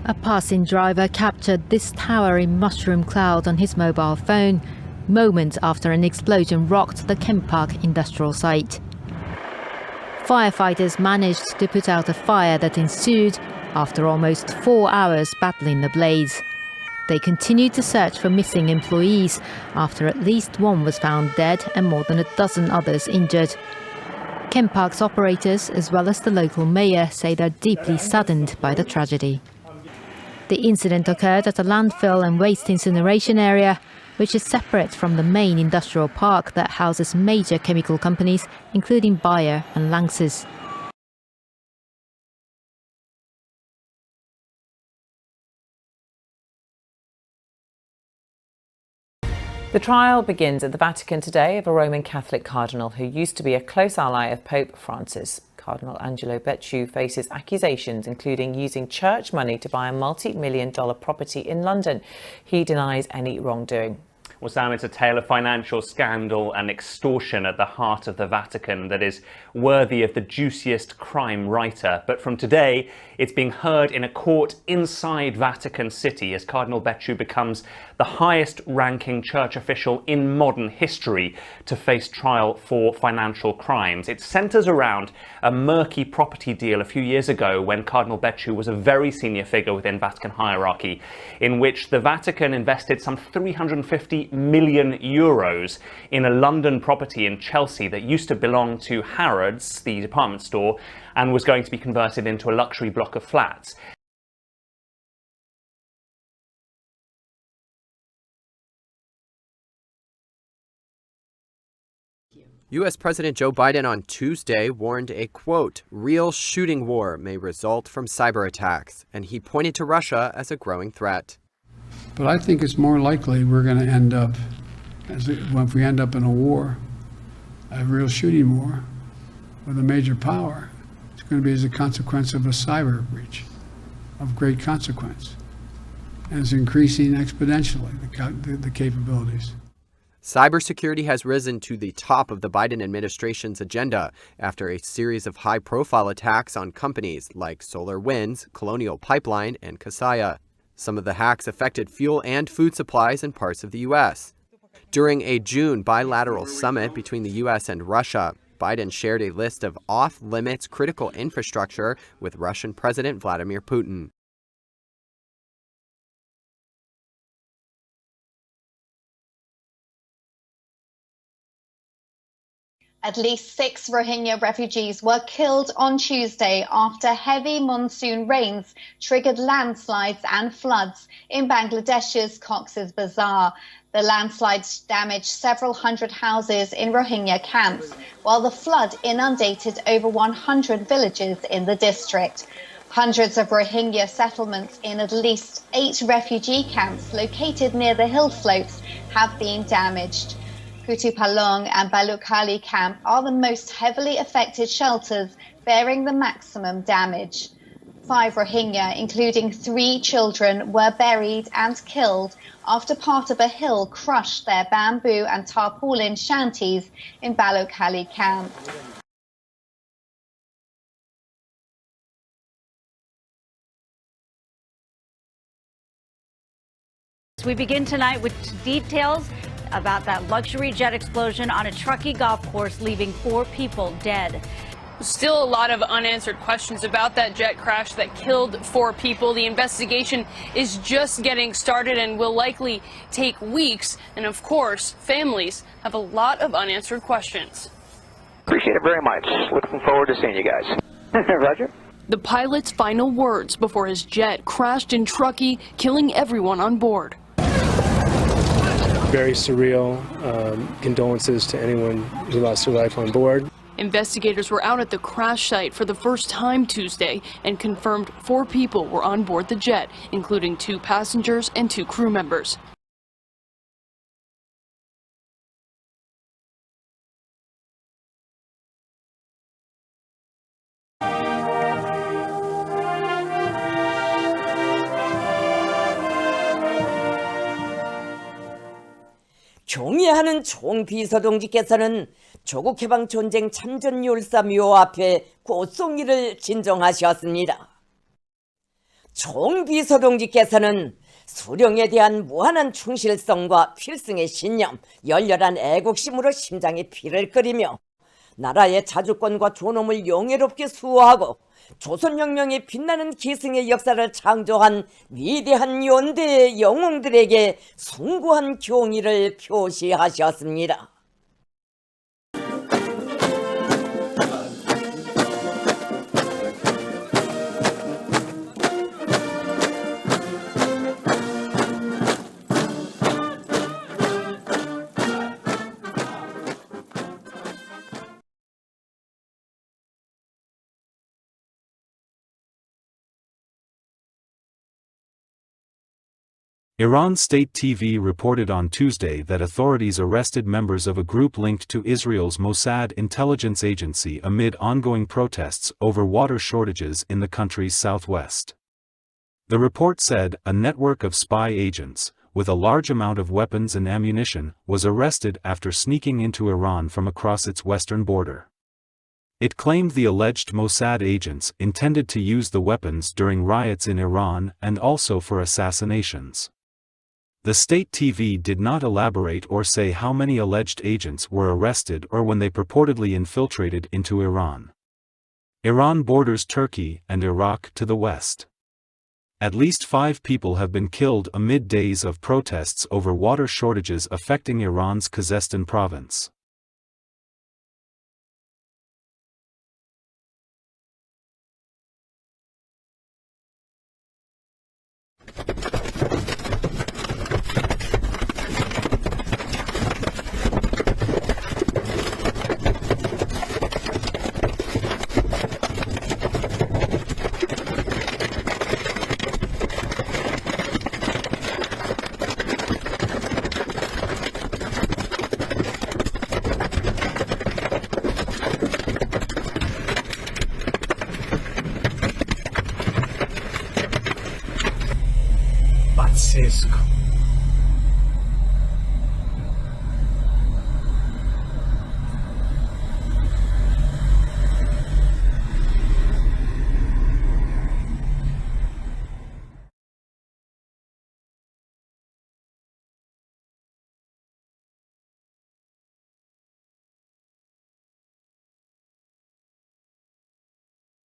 A passing driver captured this towering mushroom cloud on his mobile phone moments after an explosion rocked the Chempark industrial site. Firefighters managed to put out a fire that ensued after almost 4 hours battling the blaze. They continued to search for missing employees after at least one was found dead and more than a dozen others injured. Chempark's operators, as well as the local mayor, say they're deeply saddened by the tragedy. The incident occurred at a landfill and waste incineration area, which is separate from the main industrial park that houses major chemical companies, including Bayer and Lanxess. The trial begins at the Vatican today of a Roman Catholic cardinal who used to be a close ally of Pope Francis. Cardinal Angelo Becciu faces accusations including using church money to buy a multi-million-dollar property in London. He denies any wrongdoing. Well, Sam, it's a tale of financial scandal and extortion at the heart of the Vatican that is worthy of the juiciest crime writer. But from today, it's being heard in a court inside Vatican City as Cardinal Becciu becomes the highest-ranking church official in modern history to face trial for financial crimes. It centres around a murky property deal a few years ago when Cardinal Becciu was a very senior figure within Vatican hierarchy, in which the Vatican invested some 350 million euros in a London property in Chelsea that used to belong to Harrods, the department store, and was going to be converted into a luxury block of flats. U.S. President Joe Biden on Tuesday warned a, quote, real shooting war may result from cyber attacks, and he pointed to Russia as a growing threat. But I think it's more likely we're going to end up, if we end up in a war, a real shooting war with a major power, it's going to be as a consequence of a cyber breach of great consequence. And it's increasing exponentially, the capabilities. Cybersecurity has risen to the top of the Biden administration's agenda after a series of high-profile attacks on companies like SolarWinds, Colonial Pipeline, and Kaseya. Some of the hacks affected fuel and food supplies in parts of the U.S. During a June bilateral summit between the U.S. and Russia, Biden shared a list of off-limits critical infrastructure with Russian President Vladimir Putin. At least 6 Rohingya refugees were killed on Tuesday after heavy monsoon rains triggered landslides and floods in Bangladesh's Cox Bazar. The landslides damaged several hundred houses in Rohingya camps, while the flood inundated over 100 villages in the district. Hundreds of Rohingya settlements in at least 8 refugee camps located near the hill slopes have been damaged. Kutupalong and Balukhali camp are the most heavily affected shelters, bearing the maximum damage. 5 Rohingya, including 3 children, were buried and killed after part of a hill crushed their bamboo and tarpaulin shanties in Balukhali camp. We begin tonight with details about that luxury jet explosion on a Truckee golf course, leaving 4 people dead. Still a lot of unanswered questions about that jet crash that killed 4 people. The investigation is just getting started and will likely take weeks. And of course, families have a lot of unanswered questions. Appreciate it very much. Looking forward to seeing you guys. Roger. The pilot's final words before his jet crashed in Truckee, killing everyone on board. Very surreal. Condolences to anyone who lost their life on board. Investigators were out at the crash site for the first time Tuesday and confirmed 4 people were on board the jet, including 2 passengers and 2 crew members. 경애하는 총비서동지께서는 조국 해방 전쟁 참전 율사 묘 앞에 꽃송이를 진정하셨습니다. 총비서동지께서는 수령에 대한 무한한 충실성과 필승의 신념, 열렬한 애국심으로 심장에 피를 끓이며 나라의 자주권과 존엄을 영예롭게 수호하고 조선혁명의 빛나는 기승의 역사를 창조한 위대한 연대의 영웅들에게 숭고한 경의를 표시하셨습니다. Iran state TV reported on Tuesday that authorities arrested members of a group linked to Israel's Mossad intelligence agency amid ongoing protests over water shortages in the country's southwest. The report said a network of spy agents, with a large amount of weapons and ammunition, was arrested after sneaking into Iran from across its western border. It claimed the alleged Mossad agents intended to use the weapons during riots in Iran and also for assassinations. The state TV did not elaborate or say how many alleged agents were arrested or when they purportedly infiltrated into Iran. Iran borders Turkey and Iraq to the west. At least 5 people have been killed amid days of protests over water shortages affecting Iran's Khuzestan province. Pazzesco.